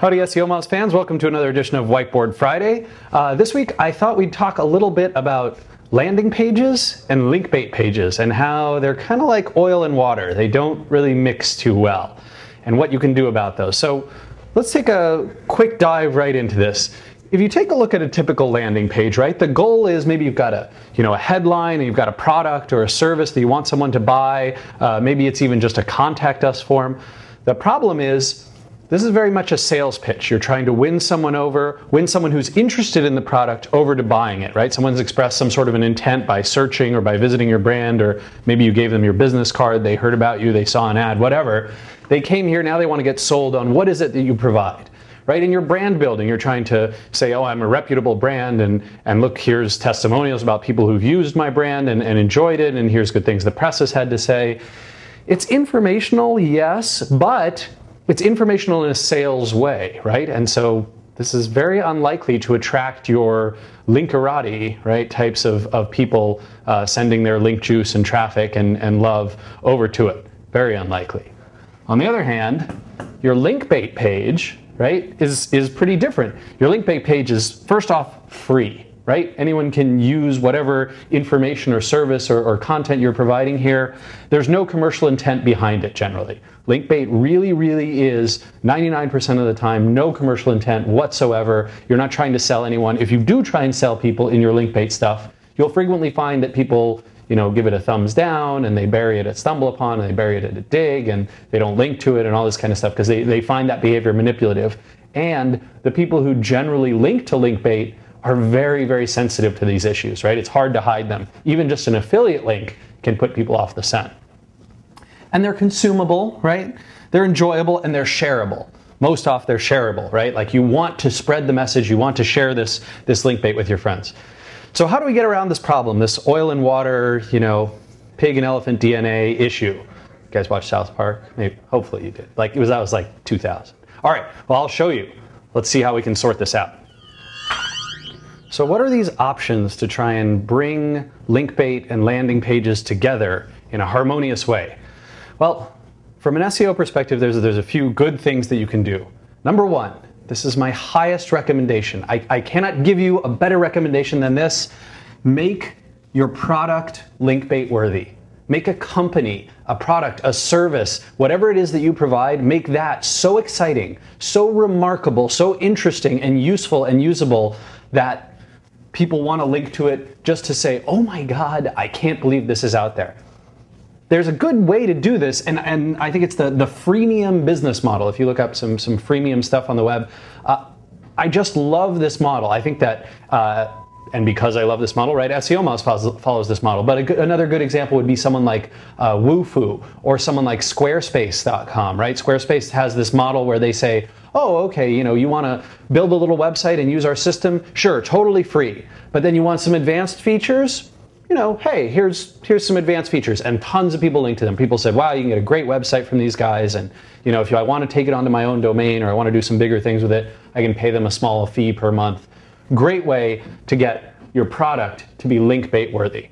Howdy SEO Mouse fans, welcome to another edition of Whiteboard Friday. This week I thought we'd talk a little bit about landing pages and Linkbait pages and how they're kind of like oil and water. They don't really mix too well and what you can do about those. So let's take a quick dive right into this. If you take a look at a typical landing page, right, the goal is maybe you've got a headline and you've got a product or a service that you want someone to buy. Maybe it's even just a contact us form. The problem is this is very much a sales pitch. You're trying to win someone over, win someone who's interested in the product over to buying it, right? Someone's expressed some sort of an intent by searching or by visiting your brand, or maybe you gave them your business card, they heard about you, they saw an ad, whatever. They came here, now they want to get sold on what is it that you provide, right? In your brand building, you're trying to say, oh, I'm a reputable brand, and look, here's testimonials about people who've used my brand and enjoyed it, and here's good things the press has had to say. It's informational, yes, but it's informational in a sales way, right? And so this is very unlikely to attract your linkerati, right, types of people sending their link juice and traffic and love over to it. Very unlikely. On the other hand, your Linkbait page, right, is pretty different. Your Linkbait page is, first off, free, right? Anyone can use whatever information or service or content you're providing here. There's no commercial intent behind it generally. Linkbait really is 99% of the time no commercial intent whatsoever. You're not trying to sell anyone. If you do try and sell people in your Linkbait stuff, you'll frequently find that people give it a thumbs down and they bury it at StumbleUpon and they bury it at a Dig and they don't link to it and all this kind of stuff because they find that behavior manipulative. And the people who generally link to Linkbait are very sensitive to these issues, right? It's hard to hide them. Even just an affiliate link can put people off the scent. And they're consumable, right? They're enjoyable and they're shareable. Most often they're shareable, right? Like you want to spread the message, you want to share this Linkbait with your friends. So how do we get around this problem, this oil and water, pig and elephant DNA issue? You guys watch South Park? Maybe, hopefully you did. That was like 2000. All right, well, I'll show you. Let's see how we can sort this out. So what are these options to try and bring Linkbait and landing pages together in a harmonious way? Well, from an SEO perspective, there's a few good things that you can do. Number one, this is my highest recommendation. I cannot give you a better recommendation than this. Make your product Linkbait worthy. Make a company, a product, a service, whatever it is that you provide, make that so exciting, so remarkable, so interesting and useful and usable that people want to link to it just to say, oh my God, I can't believe this is out there. There's a good way to do this, and I think it's the freemium business model. If you look up some freemium stuff on the web, I just love this model. I think that, and because I love this model, right, SEO Mouse follows this model. But another good example would be someone like Wufoo or someone like Squarespace.com, right? Squarespace has this model where they say, oh, okay, you want to build a little website and use our system? Sure, totally free. But then you want some advanced features? Hey, here's some advanced features, and tons of people link to them. People said, wow, you can get a great website from these guys, and if I want to take it onto my own domain or I want to do some bigger things with it, I can pay them a small fee per month. Great way to get your product to be Linkbait worthy.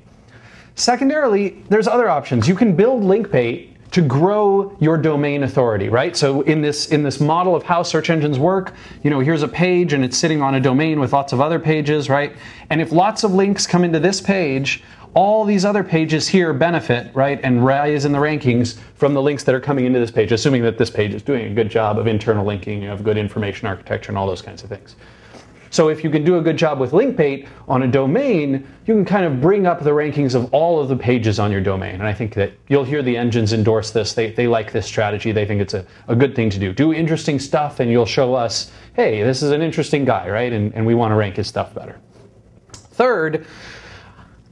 Secondarily, there's other options. You can build Linkbait to grow your domain authority, right? So in this model of how search engines work, here's a page and it's sitting on a domain with lots of other pages, right? And if lots of links come into this page, all these other pages here benefit, right, and rise in the rankings from the links that are coming into this page, assuming that this page is doing a good job of internal linking, you have good information architecture and all those kinds of things. So if you can do a good job with Linkbait on a domain, you can kind of bring up the rankings of all of the pages on your domain. And I think that you'll hear the engines endorse this. They like this strategy. They think it's a good thing to do. Do interesting stuff and you'll show us, hey, this is an interesting guy, right? And we want to rank his stuff better. Third,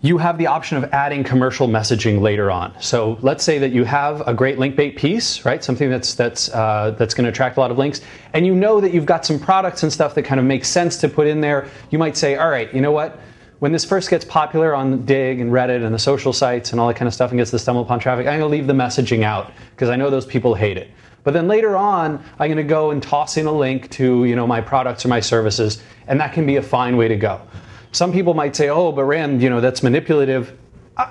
you have the option of adding commercial messaging later on. So let's say that you have a great Linkbait piece, right? Something that's going to attract a lot of links, and you know that you've got some products and stuff that kind of makes sense to put in there. You might say, all right, you know what? When this first gets popular on Dig and Reddit and the social sites and all that kind of stuff and gets the StumbleUpon traffic, I'm going to leave the messaging out because I know those people hate it. But then later on, I'm going to go and toss in a link to my products or my services, and that can be a fine way to go. Some people might say, oh, but Rand, that's manipulative.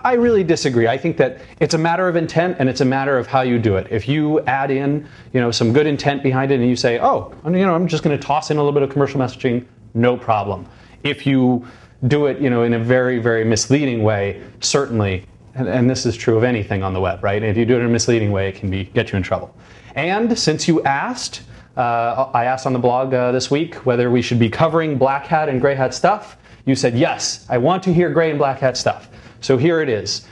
I really disagree. I think that it's a matter of intent and it's a matter of how you do it. If you add in, some good intent behind it and you say, oh, I'm just going to toss in a little bit of commercial messaging, no problem. If you do it, in a very, very misleading way, certainly, and this is true of anything on the web, right? If you do it in a misleading way, it can get you in trouble. And since you asked, I asked on the blog this week whether we should be covering black hat and gray hat stuff. You said, yes, I want to hear gray and black hat stuff. So here it is.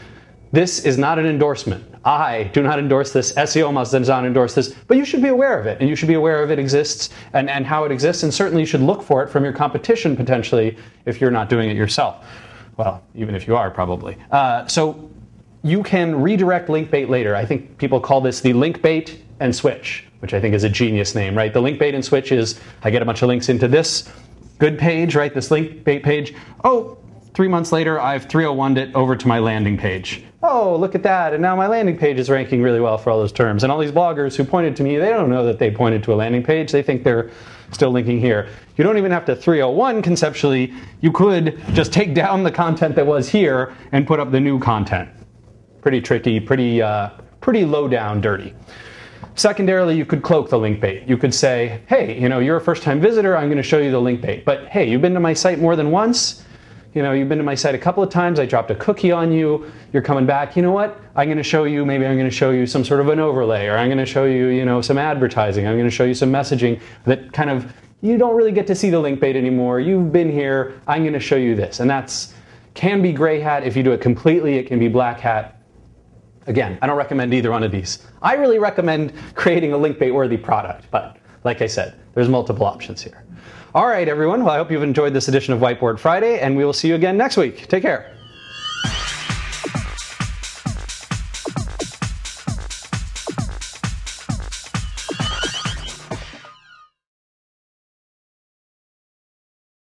This is not an endorsement. I do not endorse this. SEO does not endorse this, but you should be aware of it, and you should be aware of it exists and how it exists, and certainly you should look for it from your competition potentially if you're not doing it yourself. Well, even if you are, probably. So you can redirect Linkbait later. I think people call this the Linkbait and switch, which I think is a genius name, right? The Linkbait and switch is I get a bunch of links into this good page, right? This Linkbait page. Oh, 3 months later, I've 301'd it over to my landing page. Oh, look at that. And now my landing page is ranking really well for all those terms. And all these bloggers who pointed to me, they don't know that they pointed to a landing page. They think they're still linking here. You don't even have to 301 conceptually. You could just take down the content that was here and put up the new content. Pretty tricky, pretty low down, dirty. Secondarily, you could cloak the link bait. You could say, hey, you're a first-time visitor, I'm going to show you the link bait. But hey, you've been to my site more than once. You've been to my site a couple of times, I dropped a cookie on you, you're coming back, you know what? I'm going to show you some sort of an overlay, or I'm going to show you, some advertising, I'm going to show you some messaging that kind of, you don't really get to see the link bait anymore, you've been here, I'm going to show you this. And that's, can be gray hat. If you do it completely, it can be black hat. Again, I don't recommend either one of these. I really recommend creating a link bait worthy product, but like I said, there's multiple options here. All right, everyone. Well, I hope you've enjoyed this edition of Whiteboard Friday, and we will see you again next week. Take care.